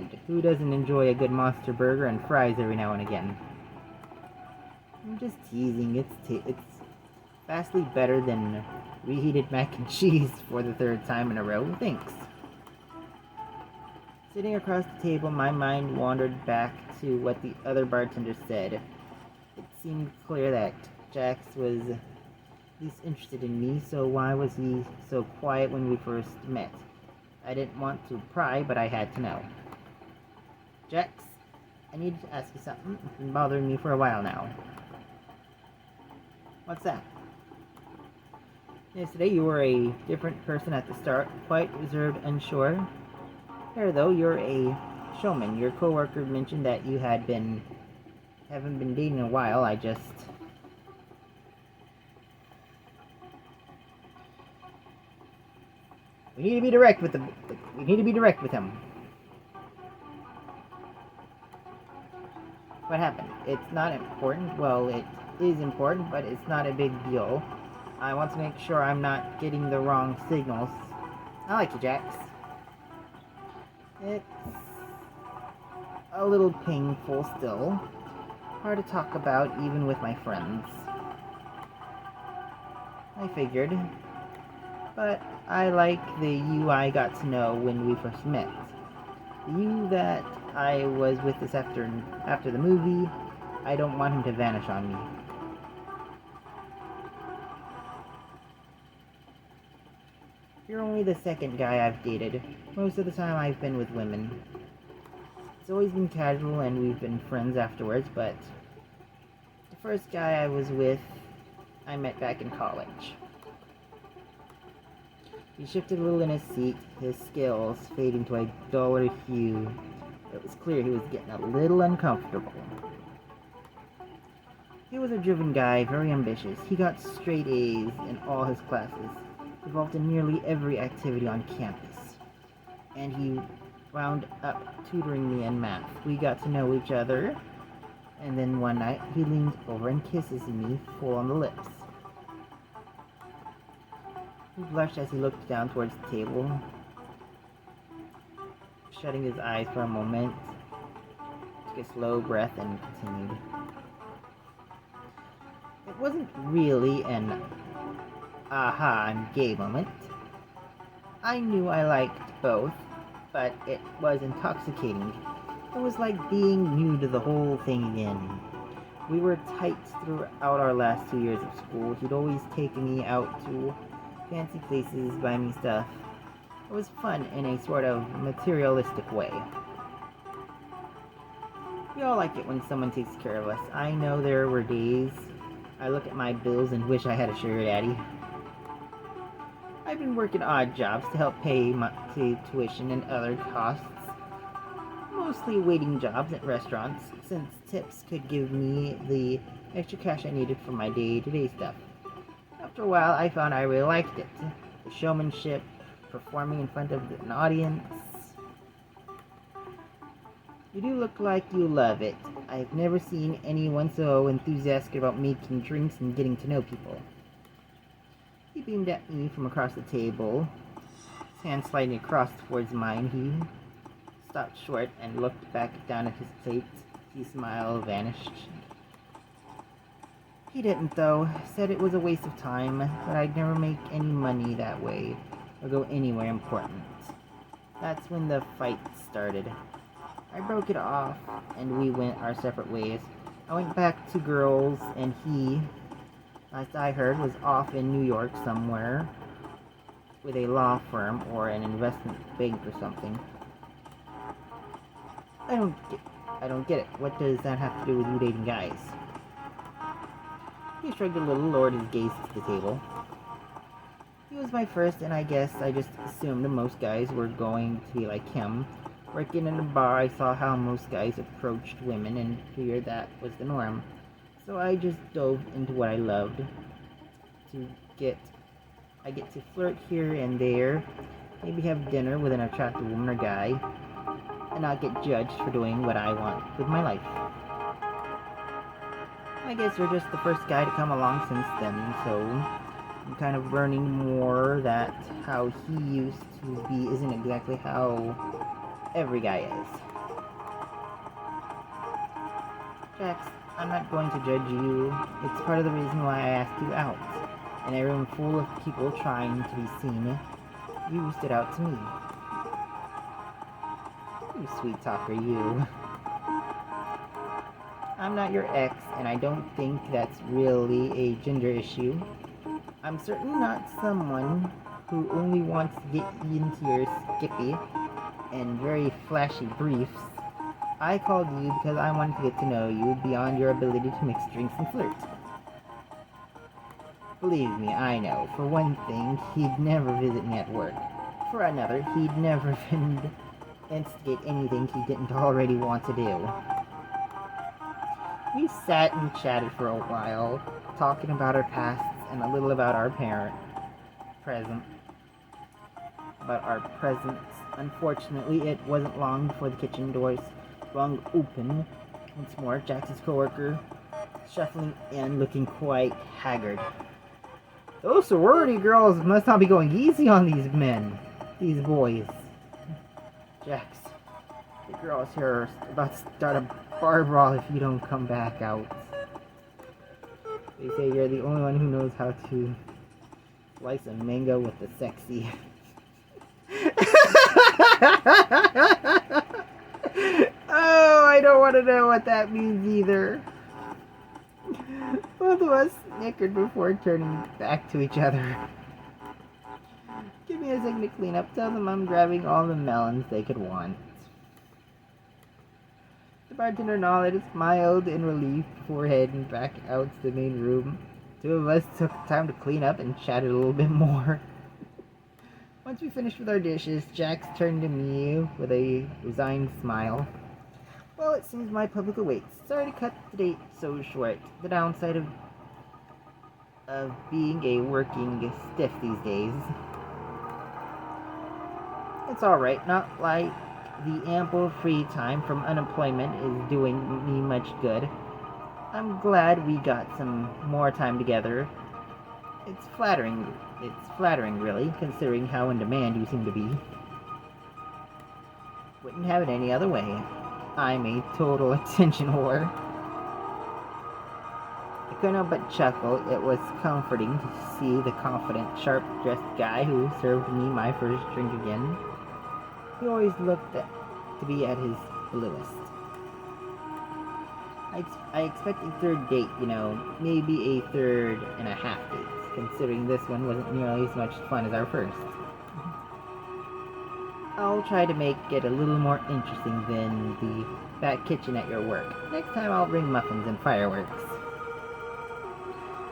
mind. Who doesn't enjoy a good monster burger and fries every now and again? I'm just teasing. It's vastly better than reheated mac and cheese for the third time in a row. Thanks. Sitting across the table, my mind wandered back to what the other bartender said. It seemed clear that Jax was at least interested in me, so why was he so quiet when we first met? I didn't want to pry, but I had to know. Jax, I need to ask you something. It's been bothering me for a while now. What's that? Yesterday you were a different person at the start, quite reserved, unsure. Here though, you're a showman. Your coworker mentioned that you haven't been dating in a while. We need to be direct with him. What happened? It's not important. Well, it is important, but it's not a big deal. I want to make sure I'm not getting the wrong signals. I like you, Jax. It's a little painful still. Hard to talk about even with my friends. I figured. But I like the you I got to know when we first met. The you that I was with this after the movie. I don't want him to vanish on me. You're only the second guy I've dated. Most of the time I've been with women. It's always been casual and we've been friends afterwards, but the first guy I was with, I met back in college. He shifted a little in his seat, his scales fading to a duller hue. It was clear he was getting a little uncomfortable. He was a driven guy, very ambitious. He got straight A's in all his classes, involved in nearly every activity on campus. And he wound up tutoring me in math. We got to know each other, and then one night he leaned over and kisses me full on the lips. He blushed as he looked down towards the table, shutting his eyes for a moment, took a slow breath and continued. It wasn't really an aha, I'm gay moment. I knew I liked both, but it was intoxicating. It was like being new to the whole thing again. We were tight throughout our last 2 years of school. He'd always taken me out to fancy places, buy me stuff. It was fun in a sort of materialistic way. We all like it when someone takes care of us. I know there were days I look at my bills and wish I had a sugar daddy. I've been working odd jobs to help pay my tuition and other costs. Mostly waiting jobs at restaurants, since tips could give me the extra cash I needed for my day-to-day stuff. After a while, I found I really liked it. The showmanship, performing in front of an audience. You do look like you love it. I've never seen anyone so enthusiastic about making drinks and getting to know people. He beamed at me from across the table, his hand sliding across towards mine. He stopped short and looked back down at his plate. His smile vanished. He didn't, though. Said it was a waste of time, that I'd never make any money that way, or go anywhere important. That's when the fight started. I broke it off, and we went our separate ways. I went back to girls, and he, last I heard, was off in New York somewhere, with a law firm or an investment bank or something. I don't get it. What does that have to do with you dating guys? He shrugged a little, lowered his gaze to the table. He was my first, and I guess I just assumed most guys were going to be like him. Working in a bar, I saw how most guys approached women and figured that was the norm. So I just dove into what I loved. I get to flirt here and there, maybe have dinner with an attractive woman or guy, and not get judged for doing what I want with my life. I guess you're just the first guy to come along since then, so I'm kind of learning more that how he used to be isn't exactly how every guy is. Jax, I'm not going to judge you. It's part of the reason why I asked you out. In a room full of people trying to be seen, you stood out to me. You sweet talker, you. I'm not your ex, and I don't think that's really a gender issue. I'm certainly not someone who only wants to get into your skippy and very flashy briefs. I called you because I wanted to get to know you beyond your ability to mix drinks and flirt. Believe me, I know. For one thing, he'd never visit me at work. For another, he'd never instigate anything he didn't already want to do. We sat and chatted for a while, talking about our pasts and a little about our presents. Unfortunately, it wasn't long before the kitchen doors swung open. Once more, Jax's coworker shuffling in, looking quite haggard. Those sorority girls must not be going easy on these boys. Jax, the girls here are about to start a bar brawl if you don't come back out. They say you're the only one who knows how to slice a mango with the sexy. Oh, I don't want to know what that means either. Both of us snickered before turning back to each other. Give me a second to clean up. Tell them I'm grabbing all the melons they could want. The bartender nodded, smiled in relief before heading back out to the main room. Two of us took time to clean up and chatted a little bit more. Once we finished with our dishes, Jax turned to me with a resigned smile. Well, it seems my public awaits. Sorry to cut the date so short. The downside of being a working stiff these days. It's alright, not like the ample free time from unemployment is doing me much good. I'm glad we got some more time together. It's flattering really, considering how in demand you seem to be. Wouldn't have it any other way. I'm a total attention whore. I couldn't help but chuckle. It was comforting to see the confident, sharp-dressed guy who served me my first drink again. He always looked to be at his bluest. I expect a third date, maybe a third and a half date, considering this one wasn't nearly as much fun as our first. I'll try to make it a little more interesting than the back kitchen at your work. Next time I'll bring muffins and fireworks.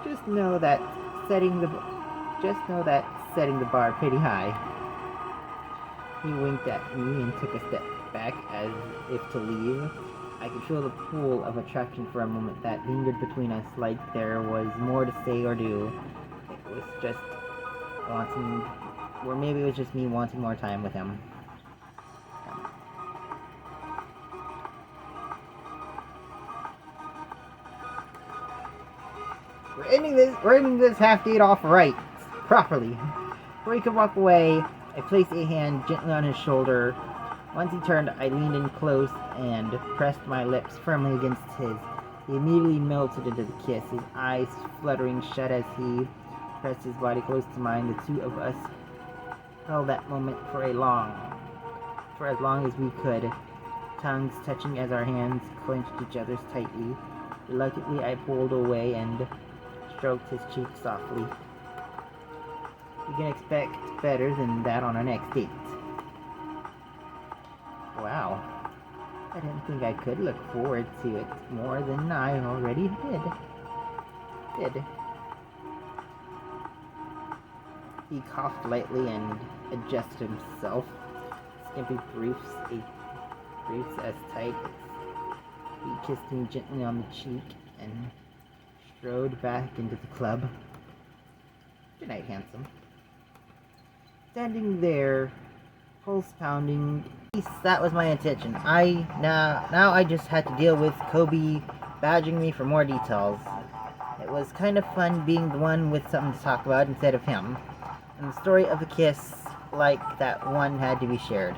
Just know that setting the bar pretty high. He winked at me and took a step back as if to leave. I could feel the pull of attraction for a moment that lingered between us, like there was more to say or do. It was just or maybe it was just me wanting more time with him. We're ending this half date off properly. Before he could walk away, I placed a hand gently on his shoulder. Once he turned, I leaned in close and pressed my lips firmly against his. He immediately melted into the kiss, his eyes fluttering shut as he pressed his body close to mine. The two of us held that moment for as long as we could, tongues touching as our hands clenched each other's tightly. Reluctantly, I pulled away and stroked his cheek softly. You can expect better than that on our next date. Wow. I didn't think I could look forward to it more than I already did. He coughed lightly and adjusted himself. Skimpy briefs as tight. He kissed me gently on the cheek and strode back into the club. Good night, handsome. Standing there, pulse pounding. That was my intention. Now I just had to deal with Kobe badgering me for more details. It was kind of fun being the one with something to talk about instead of him. And the story of a kiss like that one had to be shared.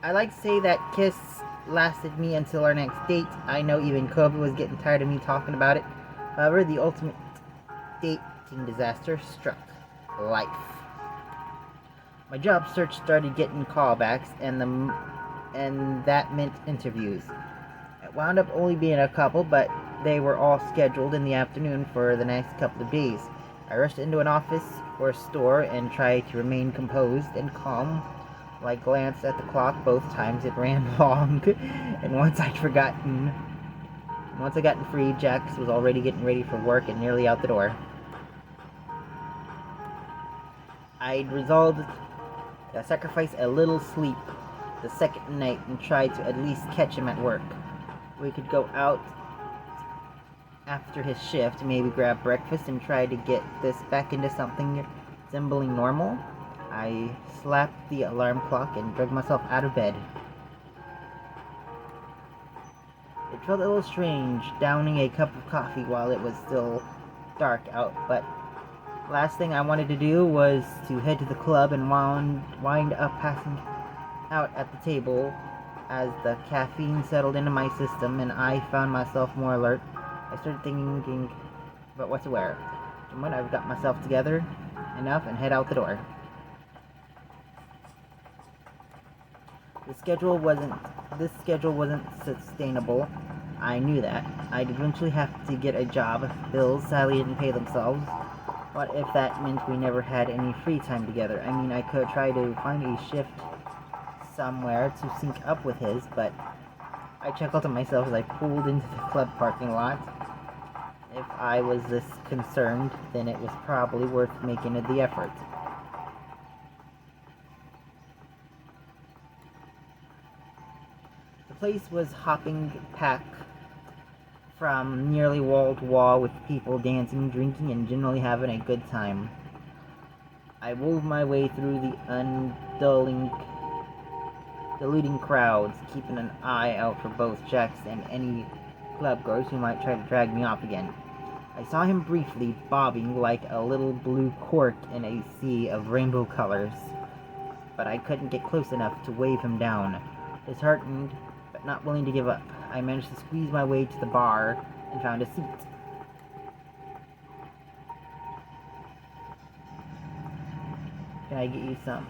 I like to say that kiss lasted me until our next date. I know even Kobe was getting tired of me talking about it. However, the ultimate dating disaster struck. Life. My job search started getting callbacks, and that meant interviews. It wound up only being a couple, but they were all scheduled in the afternoon for the next couple of days. I rushed into an office or store and tried to remain composed and calm. I glanced at the clock both times. It ran long, and once I gotten free, Jax was already getting ready for work and nearly out the door. I'd resolved to sacrifice a little sleep the second night and tried to at least catch him at work. We could go out after his shift, maybe grab breakfast, and try to get this back into something resembling normal. I slapped the alarm clock and dragged myself out of bed. It felt a little strange downing a cup of coffee while it was still dark out, but last thing I wanted to do was to head to the club and wind up passing out at the table. As the caffeine settled into my system and I found myself more alert, I started thinking about what to wear. And when I've got myself together enough and head out the door. This schedule wasn't sustainable. I knew that. I'd eventually have to get a job. Bills sadly didn't pay themselves. What if that meant we never had any free time together? I mean, I could try to find a shift somewhere to sync up with his, but I chuckled to myself as I pulled into the club parking lot. If I was this concerned, then it was probably worth making the effort. The place was hopping packed from nearly wall to wall with people dancing, drinking, and generally having a good time. I wove my way through the diluting crowds, keeping an eye out for both Jax and any clubgoers who might try to drag me off again. I saw him briefly, bobbing like a little blue cork in a sea of rainbow colors, but I couldn't get close enough to wave him down. Disheartened, but not willing to give up, I managed to squeeze my way to the bar and found a seat. Can I get you some?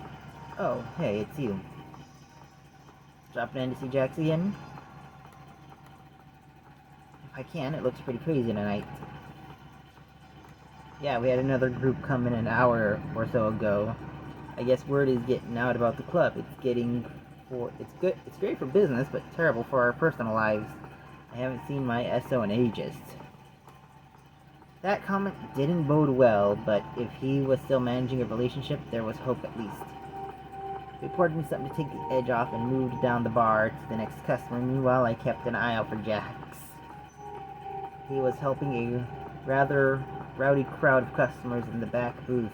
Oh, hey, it's you. Dropping in to see Jax again? If I can, it looks pretty crazy tonight. Yeah, we had another group come in an hour or so ago. I guess word is getting out about the club. It's great for business, but terrible for our personal lives. I haven't seen my SO in ages. That comment didn't bode well, but if he was still managing a relationship, there was hope at least. He poured me something to take the edge off and moved down the bar to the next customer. Meanwhile, I kept an eye out for Jax. He was helping a rather rowdy crowd of customers in the back booth.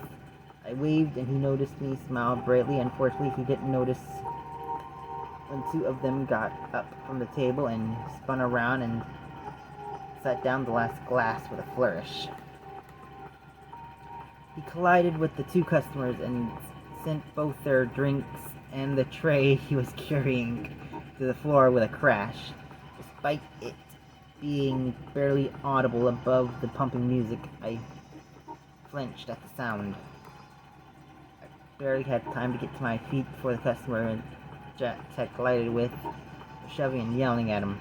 I waved and he noticed me, smiled brightly. Unfortunately, he didn't notice when two of them got up from the table and spun around and set down the last glass with a flourish. He collided with the two customers and sent both their drinks and the tray he was carrying to the floor with a crash. Despite it being barely audible above the pumping music, I flinched at the sound. I barely had time to get to my feet before the customer and Jax had collided with, shoving and yelling at him.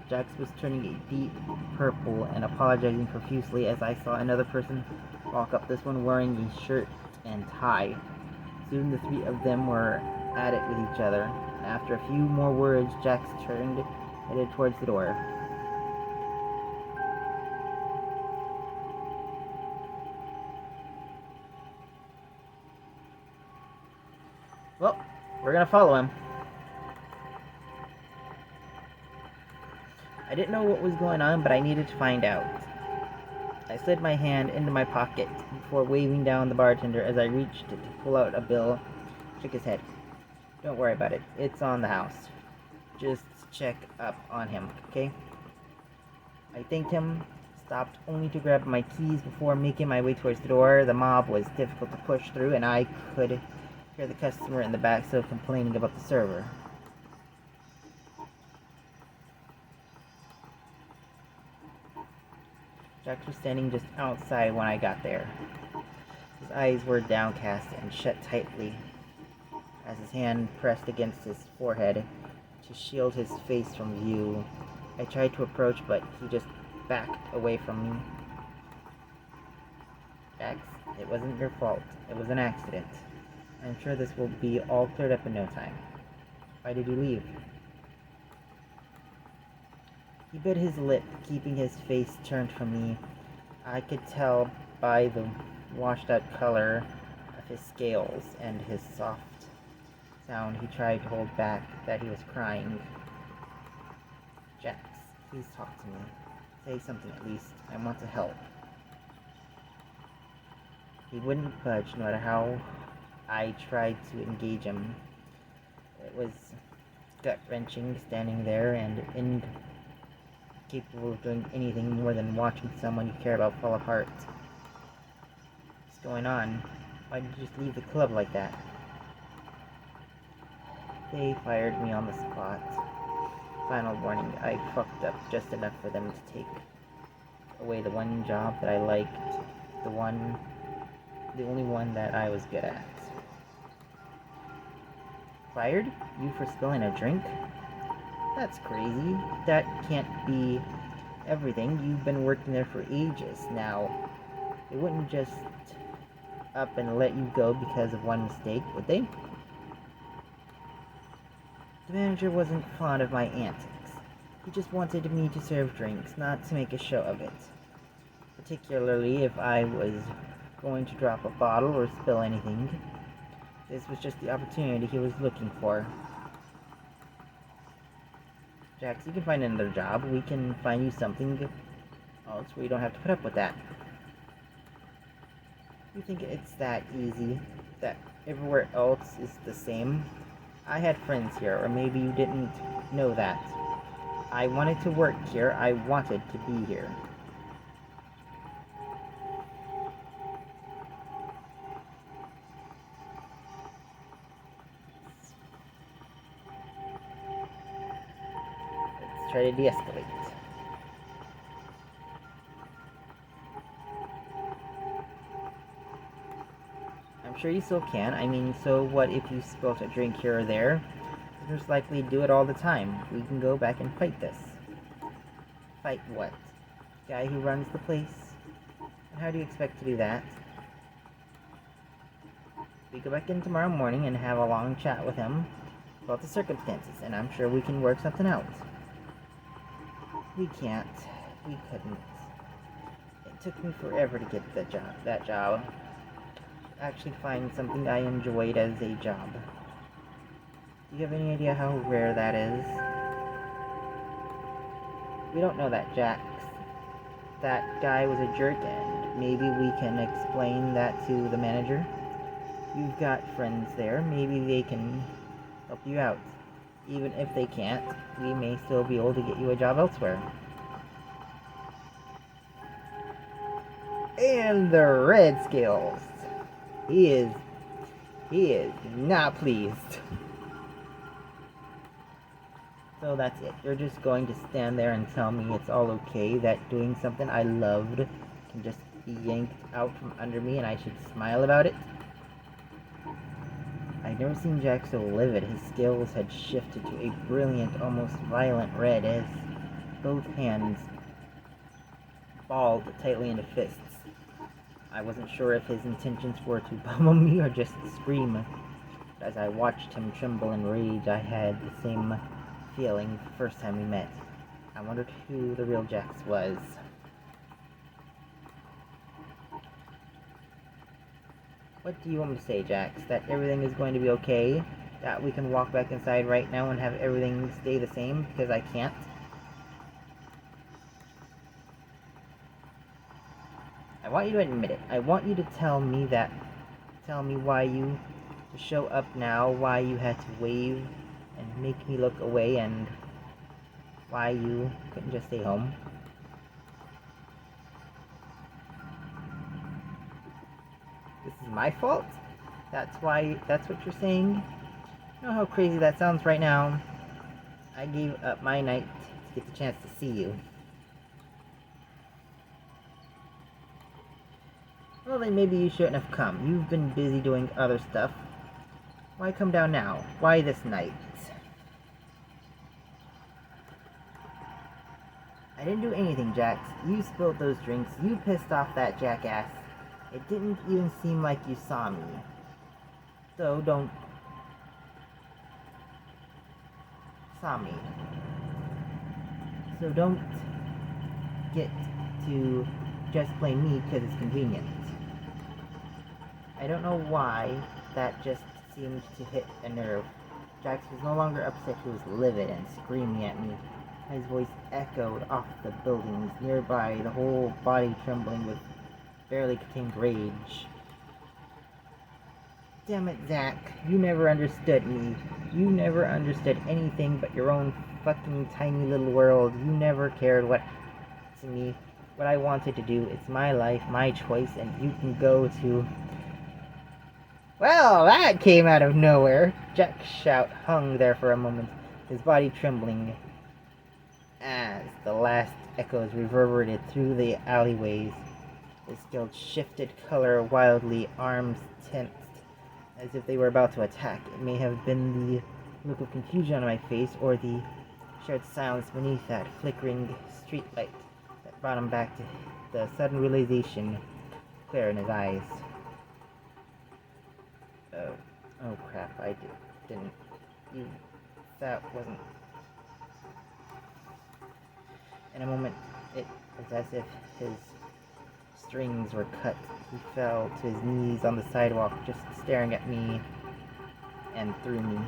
Jax was turning a deep purple and apologizing profusely as I saw another person walk up, this one wearing a shirt and tie. Soon the three of them were at it with each other, and after a few more words, Jax turned, headed towards the door. Well, we're gonna follow him. I didn't know what was going on, but I needed to find out. I slid my hand into my pocket before waving down the bartender as I reached to pull out a bill. Shook his head. Don't worry about it. It's on the house. Just check up on him, okay? I thanked him, stopped only to grab my keys before making my way towards the door. The mob was difficult to push through, and I could hear the customer in the back still complaining about the server. Jax was standing just outside when I got there. His eyes were downcast and shut tightly, as his hand pressed against his forehead to shield his face from view. I tried to approach, but he just backed away from me. Jax, it wasn't your fault. It was an accident. I'm sure this will be all cleared up in no time. Why did you leave? He bit his lip, keeping his face turned from me. I could tell by the washed-out color of his scales and his soft sound he tried to hold back that he was crying. Jax, please talk to me. Say something at least. I want to help. He wouldn't budge no matter how I tried to engage him. It was gut-wrenching standing there and incapable of doing anything more than watching someone you care about fall apart. What's going on? Why did you just leave the club like that? They fired me on the spot. Final warning, I fucked up just enough for them to take away the one job that I liked, the only one that I was good at. Fired? You for spilling a drink? That's crazy. That can't be everything. You've been working there for ages now. They wouldn't just up and let you go because of one mistake, would they? The manager wasn't fond of my antics. He just wanted me to serve drinks, not to make a show of it. Particularly if I was going to drop a bottle or spill anything. This was just the opportunity he was looking for. Jax, you can find another job. We can find you something else where you don't have to put up with that. You think it's that easy? That everywhere else is the same? I had friends here, or maybe you didn't know that. I wanted to work here. I wanted to be here. Let's try to de-escalate. I'm sure you still can. I mean, so what if you spilt a drink here or there? Most likely do it all the time. We can go back and fight this. Fight what? The guy who runs the place? And how do you expect to do that? We go back in tomorrow morning and have a long chat with him about the circumstances, and I'm sure we can work something out. We can't. We couldn't. It took me forever to get that job. Actually find something I enjoyed as a job. Do you have any idea how rare that is? We don't know that, Jax. That guy was a jerk, and maybe we can explain that to the manager. You've got friends there. Maybe they can help you out. Even if they can't, we may still be able to get you a job elsewhere. And the red scales. He is not pleased. So that's it. You're just going to stand there and tell me it's all okay, that doing something I loved can just be yanked out from under me and I should smile about it? I'd never seen Jack so livid. His scales had shifted to a brilliant, almost violent red as both hands balled tightly into fists. I wasn't sure if his intentions were to pummel me or just scream. But as I watched him tremble in rage, I had the same feeling the first time we met. I wondered who the real Jax was. What do you want me to say, Jax? That everything is going to be okay? That we can walk back inside right now and have everything stay the same? Because I can't? I want you to admit it. I want you to tell me why you to show up now, why you had to wave and make me look away, and why you couldn't just stay home. This is my fault? That's what you're saying? You know how crazy that sounds right now? I gave up my night to get the chance to see you. Well, then maybe you shouldn't have come. You've been busy doing other stuff. Why come down now? Why this night? I didn't do anything, Jax. You spilled those drinks. You pissed off that jackass. It didn't even seem like you saw me. So don't... Saw me. So don't get to just blame me because it's convenient. I don't know why that just seemed to hit a nerve. Jax was no longer upset, he was livid and screaming at me. His voice echoed off the buildings nearby, the whole body trembling with barely contained rage. Damn it, Zach. You never understood me. You never understood anything but your own fucking tiny little world. You never cared what to me, what I wanted to do. It's my life, my choice, and you can go to... Well, that came out of nowhere. Jack's shout hung there for a moment, his body trembling as the last echoes reverberated through the alleyways. His guild shifted color wildly, arms tensed, as if they were about to attack. It may have been the look of confusion on my face, or the shared silence beneath that flickering streetlight that brought him back to the sudden realization clear in his eyes. Oh crap, that wasn't... In a moment, it was as if his strings were cut. He fell to his knees on the sidewalk, just staring at me and through me.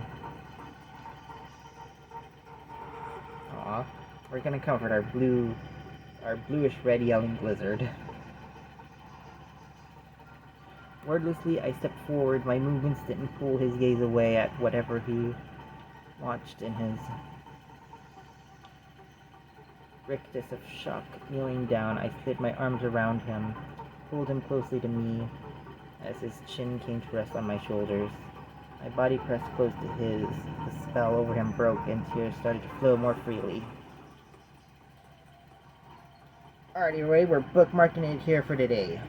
Aw, we're gonna comfort our bluish-red yelling blizzard. Wordlessly, I stepped forward. My movements didn't pull his gaze away at whatever he watched in his rictus of shock. Kneeling down, I slid my arms around him, pulled him closely to me as his chin came to rest on my shoulders. My body pressed close to his. The spell over him broke, and tears started to flow more freely. Alrighty, Ray, we're bookmarking it here for today.